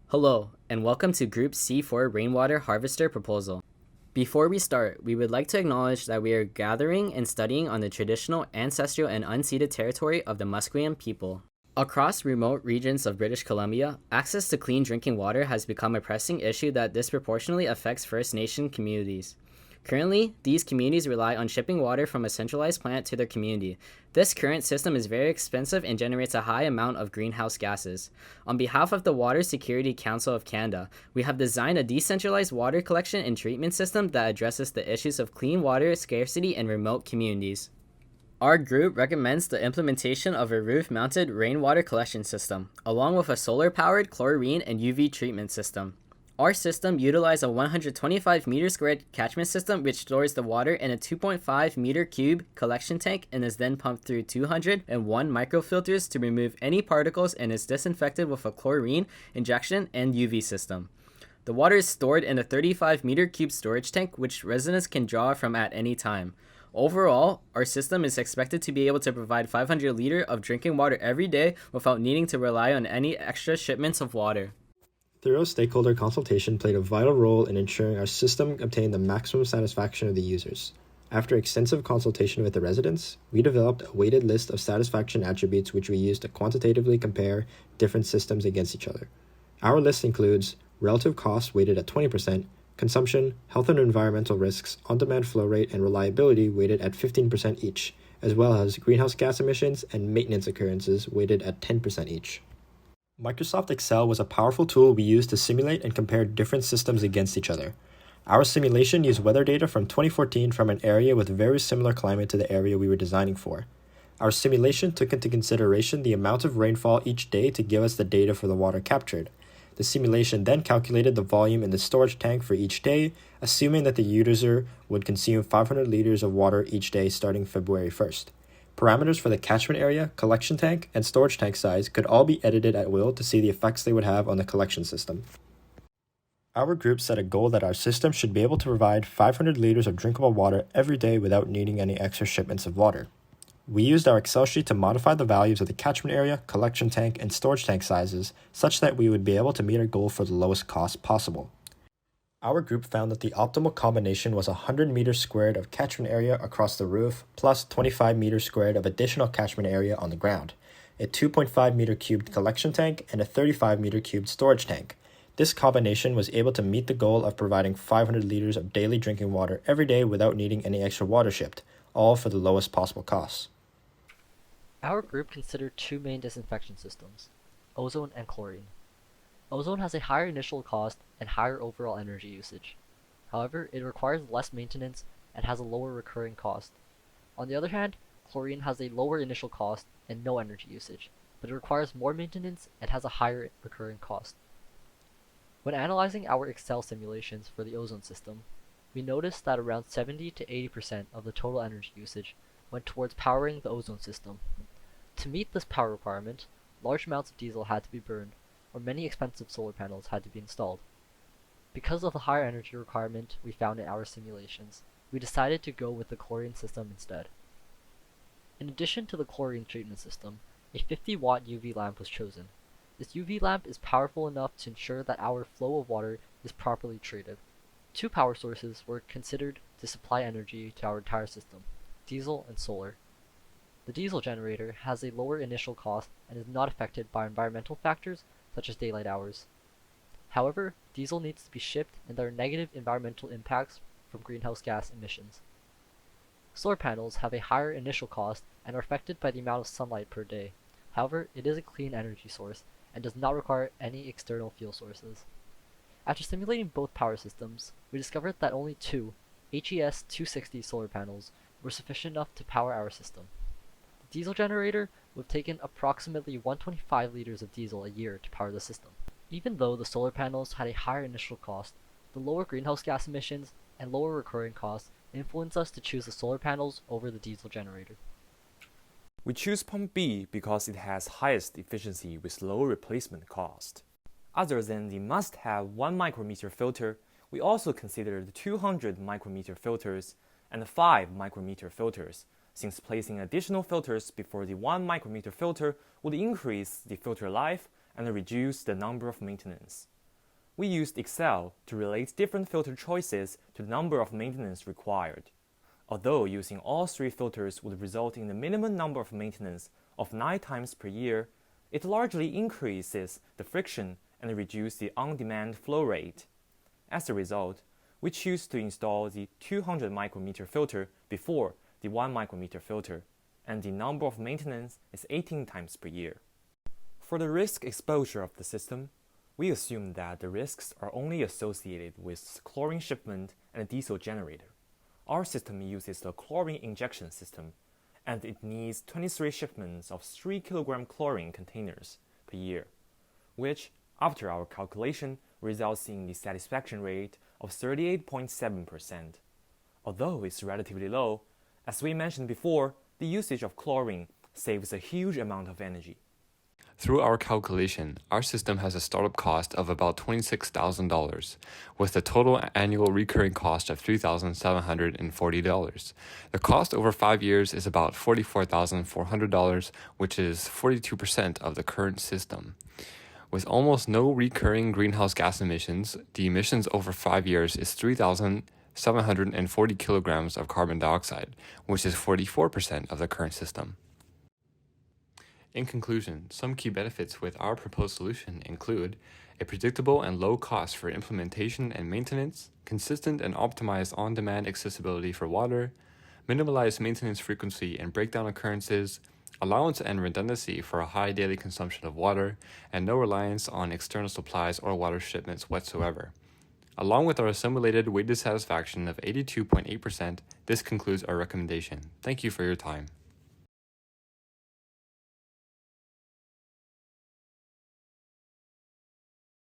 Hello, and welcome to Group C4 Rainwater Harvester Proposal. Before we start, we would like to acknowledge that we are gathering and studying on the traditional, ancestral, and unceded territory of the Musqueam people. Across remote regions of British Columbia, access to clean drinking water has become a pressing issue that disproportionately affects First Nation communities. Currently, these communities rely on shipping water from a centralized plant to their community. This current system is very expensive and generates a high amount of greenhouse gases. On behalf of the Water Security Council of Canada, we have designed a decentralized water collection and treatment system that addresses the issues of clean water scarcity in remote communities. Our group recommends the implementation of a roof-mounted rainwater collection system, along with a solar-powered chlorine and UV treatment system. Our system utilizes a 125 meter squared catchment system which stores the water in a 2.5 meter cube collection tank and is then pumped through 201 microfilters to remove any particles and is disinfected with a chlorine injection and UV system. The water is stored in a 35 meter cube storage tank which residents can draw from at any time. Overall, our system is expected to be able to provide 500 liters of drinking water every day without needing to rely on any extra shipments of water. Thorough stakeholder consultation played a vital role in ensuring our system obtained the maximum satisfaction of the users. After extensive consultation with the residents, we developed a weighted list of satisfaction attributes which we used to quantitatively compare different systems against each other. Our list includes relative cost weighted at 20%, consumption, health and environmental risks, on-demand flow rate, and reliability weighted at 15% each, as well as greenhouse gas emissions and maintenance occurrences weighted at 10% each. Microsoft Excel was a powerful tool we used to simulate and compare different systems against each other. Our simulation used weather data from 2014 from an area with very similar climate to the area we were designing for. Our simulation took into consideration the amount of rainfall each day to give us the data for the water captured. The simulation then calculated the volume in the storage tank for each day, assuming that the user would consume 500 liters of water each day starting February 1st. Parameters for the catchment area, collection tank, and storage tank size could all be edited at will to see the effects they would have on the collection system. Our group set a goal that our system should be able to provide 500 liters of drinkable water every day without needing any extra shipments of water. We used our Excel sheet to modify the values of the catchment area, collection tank, and storage tank sizes such that we would be able to meet our goal for the lowest cost possible. Our group found that the optimal combination was 100 meters squared of catchment area across the roof plus 25 meters squared of additional catchment area on the ground, a 2.5 meter cubed collection tank, and a 35 meter cubed storage tank. This combination was able to meet the goal of providing 500 liters of daily drinking water every day without needing any extra water shipped, all for the lowest possible costs. Our group considered two main disinfection systems, ozone and chlorine. Ozone has a higher initial cost and higher overall energy usage. However, it requires less maintenance and has a lower recurring cost. On the other hand, chlorine has a lower initial cost and no energy usage, but it requires more maintenance and has a higher recurring cost. When analyzing our Excel simulations for the ozone system, we noticed that around 70 to 80% of the total energy usage went towards powering the ozone system. To meet this power requirement, large amounts of diesel had to be burned, or many expensive solar panels had to be installed. Because of the higher energy requirement we found in our simulations, we decided to go with the chlorine system instead. In addition to the chlorine treatment system, a 50-watt UV lamp was chosen. This UV lamp is powerful enough to ensure that our flow of water is properly treated. Two power sources were considered to supply energy to our entire system, diesel and solar. The diesel generator has a lower initial cost and is not affected by environmental factors such as daylight hours. However, diesel needs to be shipped and there are negative environmental impacts from greenhouse gas emissions. Solar panels have a higher initial cost and are affected by the amount of sunlight per day. However, it is a clean energy source and does not require any external fuel sources. After simulating both power systems, we discovered that only two HES 260 solar panels were sufficient enough to power our system. The diesel generator would have taken approximately 125 liters of diesel a year to power the system. Even though the solar panels had a higher initial cost, the lower greenhouse gas emissions and lower recurring costs influenced us to choose the solar panels over the diesel generator. We choose pump B because it has highest efficiency with low replacement cost. Other than the must-have 1 micrometer filter, we also considered 200 micrometer filters and 5 micrometer filters, since placing additional filters before the 1 micrometer filter would increase the filter life and reduce the number of maintenance. we used Excel to relate different filter choices to the number of maintenance required. Although using all 3 filters would result in the minimum number of maintenance of 9 times per year, it largely increases the friction and reduces the on-demand flow rate. As a result, we choose to install the 200 micrometer filter before the 1 micrometer filter, and the number of maintenance is 18 times per year. For the risk exposure of the system, we assume that the risks are only associated with chlorine shipment and a diesel generator. Our system uses the chlorine injection system, and it needs 23 shipments of 3 kg chlorine containers per year, which, after our calculation, results in the satisfaction rate of 38.7%. Although it's relatively low, as we mentioned before, the usage of chlorine saves a huge amount of energy. Through our calculation, our system has a startup cost of about $26,000, with a total annual recurring cost of $3,740. The cost over 5 years is about $44,400, which is 42% of the current system. With almost no recurring greenhouse gas emissions, the emissions over 5 years is 3,740 kilograms of carbon dioxide, which is 44% of the current system. In conclusion, some key benefits with our proposed solution include a predictable and low cost for implementation and maintenance, consistent and optimized on-demand accessibility for water, minimalized maintenance frequency and breakdown occurrences, allowance and redundancy for a high daily consumption of water, and no reliance on external supplies or water shipments whatsoever. Along with our simulated weighted satisfaction of 82.8%, this concludes our recommendation. Thank you for your time.